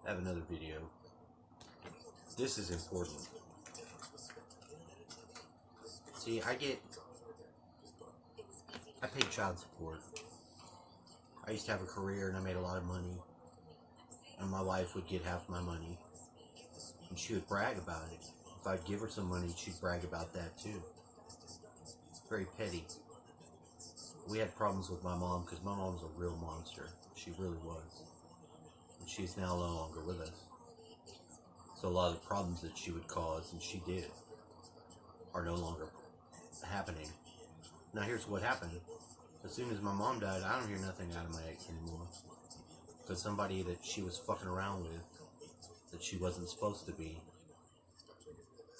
I have another video. This is important. See, I paid child support. I used to have a career and I made a lot of money. And my wife would get half my money. And she would brag about it. If I'd give her some money, she'd brag about that too. Very petty. We had problems with my mom because my mom's a real monster. She really was. And she's now no longer with us. So a lot of the problems that she would cause, and she did, are no longer happening. Now here's what happened. As soon as my mom died, I don't hear nothing out of my ex anymore. Because somebody that she was fucking around with, that she wasn't supposed to be,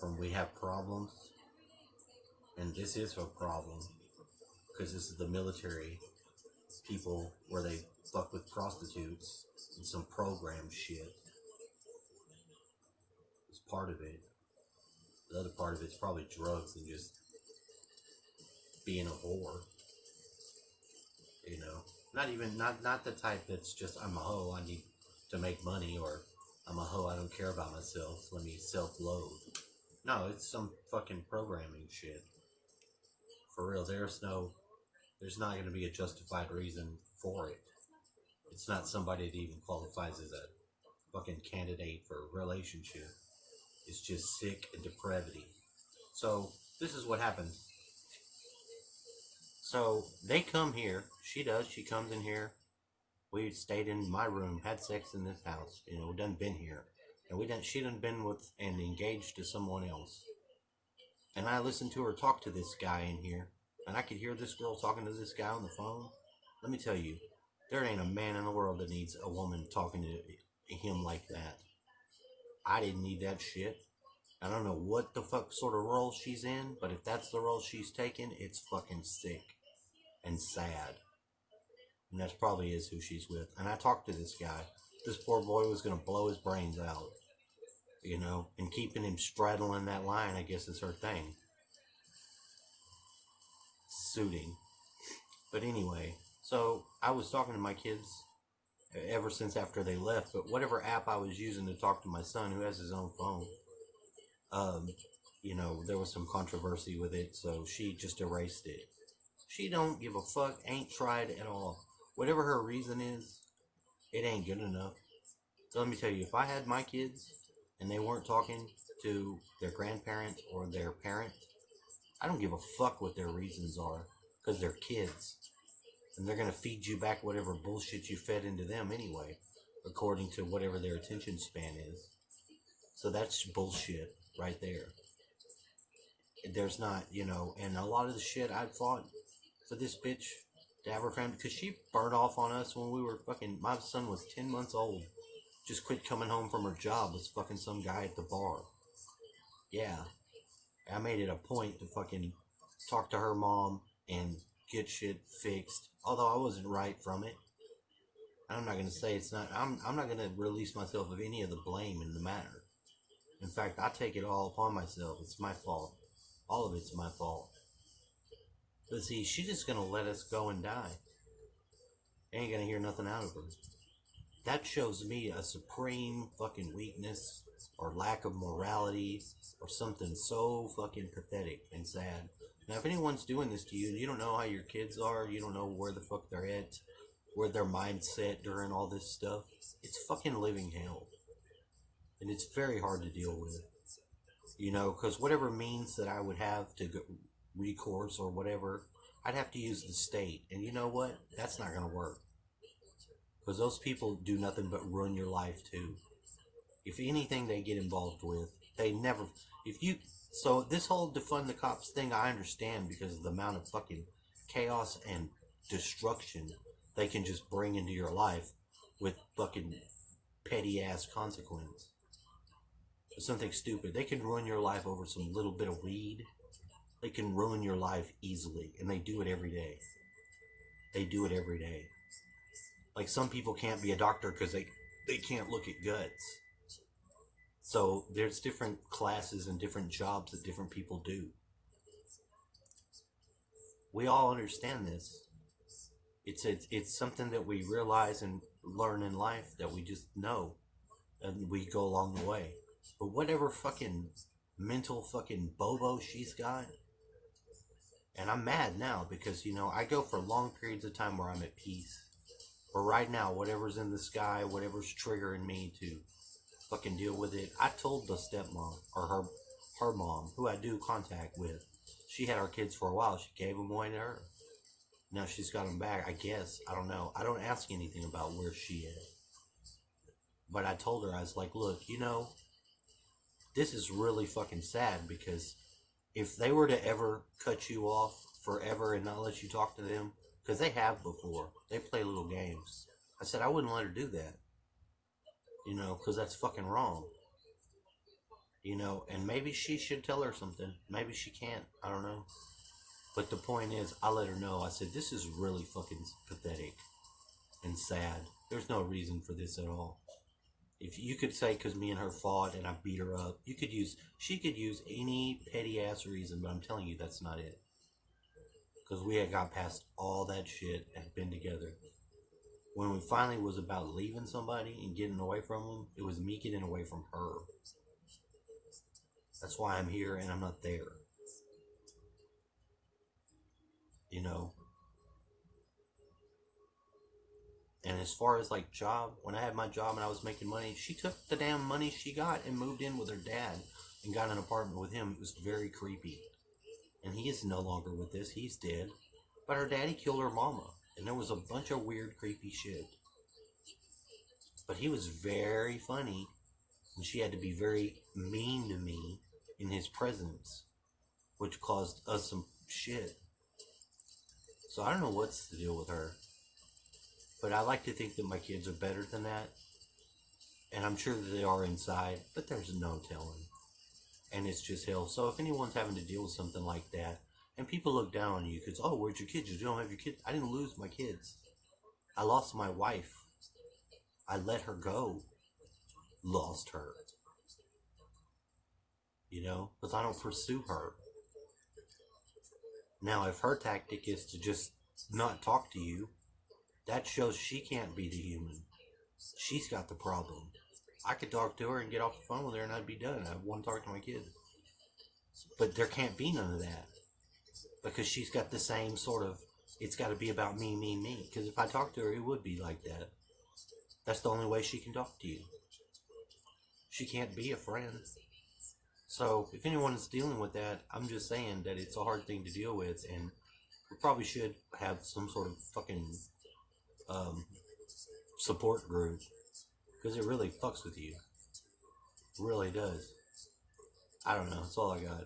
from we have problems, and this is a problem, because this is the military people where they fuck with prostitutes and some program shit. It's part of it. The other part of it's probably drugs and just being a whore. You know, not the type that's just I'm a hoe, I need to make money, or I'm a hoe, I don't care about myself, let me self-loathe. No, it's some fucking programming shit. For real, there's not going to be a justified reason for it. It's not somebody that even qualifies as a fucking candidate for a relationship. It's just sick and depravity. So this is what happens. So they come here. She comes in here. We stayed in my room, had sex in this house. You know, we done been here. And she done been with and engaged to someone else. And I listened to her talk to this guy in here. And I could hear this girl talking to this guy on the phone. Let me tell you, there ain't a man in the world that needs a woman talking to him like that. I didn't need that shit. I don't know what the fuck sort of role she's in, but if that's the role she's taking, it's fucking sick and sad. And that's probably is who she's with. And I talked to this guy. This poor boy was going to blow his brains out. You know, and keeping him straddling that line, I guess, is her thing. Suiting. But anyway, so I was talking to my kids ever since after they left, but whatever app I was using to talk to my son, who has his own phone, you know, there was some controversy with it, so she just erased it. She don't give a fuck, ain't tried at all. Whatever her reason is, it ain't good enough. So let me tell you, if I had my kids and they weren't talking to their grandparent or their parent, I don't give a fuck what their reasons are, because they're kids. And they're going to feed you back whatever bullshit you fed into them anyway, according to whatever their attention span is. So that's bullshit right there. There's not, you know, and a lot of the shit I fought for this bitch to have her family, because she burned off on us when we were fucking, my son was 10 months old. Just quit coming home from her job, was fucking some guy at the bar. Yeah. I made it a point to fucking talk to her mom and get shit fixed. Although I wasn't right from it. I'm not going to say it's not, I'm not going to release myself of any of the blame in the matter. In fact, I take it all upon myself. It's my fault. All of it's my fault. But see, she's just going to let us go and die. Ain't going to hear nothing out of her. That shows me a supreme fucking weakness or lack of morality or something so fucking pathetic and sad. Now, if anyone's doing this to you and you don't know how your kids are, you don't know where the fuck they're at, where their mindset during all this stuff, it's fucking living hell. And it's very hard to deal with. You know, because whatever means that I would have to go recourse or whatever, I'd have to use the state. And you know what? That's not going to work. Because those people do nothing but ruin your life too. If anything they get involved with, they never, so this whole defund the cops thing, I understand because of the amount of fucking chaos and destruction they can just bring into your life with fucking petty ass consequence. Something stupid. They can ruin your life over some little bit of weed. They can ruin your life easily, and they do it every day. They do it every day. Like some people can't be a doctor because they can't look at guts. So there's different classes and different jobs that different people do. We all understand this. It's something that we realize and learn in life that we just know. and we go along the way. But whatever fucking mental fucking bobo she's got, and I'm mad now because, I go for long periods of time where I'm at peace. But right now, whatever's in the sky, whatever's triggering me to fucking deal with it. I told the stepmom, or her mom, who I do contact with. She had our kids for a while. She gave them away to her. Now she's got them back, I guess. I don't know. I don't ask anything about where she is. But I told her, I was like, look, this is really fucking sad because if they were to ever cut you off forever and not let you talk to them, because they have before, they play little games. I said I wouldn't let her do that, because that's fucking wrong. And maybe she should tell her something. Maybe she can't. I don't know. But the point is, I let her know. I said, this is really fucking pathetic and sad. There's no reason for this at all. If you could say, because me and her fought and I beat her up, she could use any petty ass reason, but I'm telling you, that's not it. Because we had got past all that shit and been together. When we finally was about leaving somebody and getting away from them, it was me getting away from her. That's why I'm here and I'm not there. And as far as like job, when I had my job and I was making money, she took the damn money she got and moved in with her dad and got an apartment with him. It was very creepy. And he is no longer with us. He's dead. But her daddy killed her mama. And there was a bunch of weird, creepy shit. But he was very funny. And she had to be very mean to me in his presence, which caused us some shit. So I don't know what's the deal with her. But I like to think that my kids are better than that. And I'm sure that they are inside, but there's no telling. And it's just hell. So if anyone's having to deal with something like that, and people look down on you because, oh, where'd your kids? You don't have your kids. I didn't lose my kids. I lost my wife. I let her go. Lost her. Because I don't pursue her. Now, if her tactic is to just not talk to you, that shows she can't be the human. She's got the problem. I could talk to her and get off the phone with her and I'd be done. I want to talk to my kid. But there can't be none of that. Because she's got the same sort of, it's got to be about me, me, me. Because if I talk to her, it would be like that. That's the only way she can talk to you. She can't be a friend. So if anyone is dealing with that, I'm just saying that it's a hard thing to deal with. And we probably should have some sort of fucking support group. Because it really fucks with you. It really does. I don't know. That's all I got.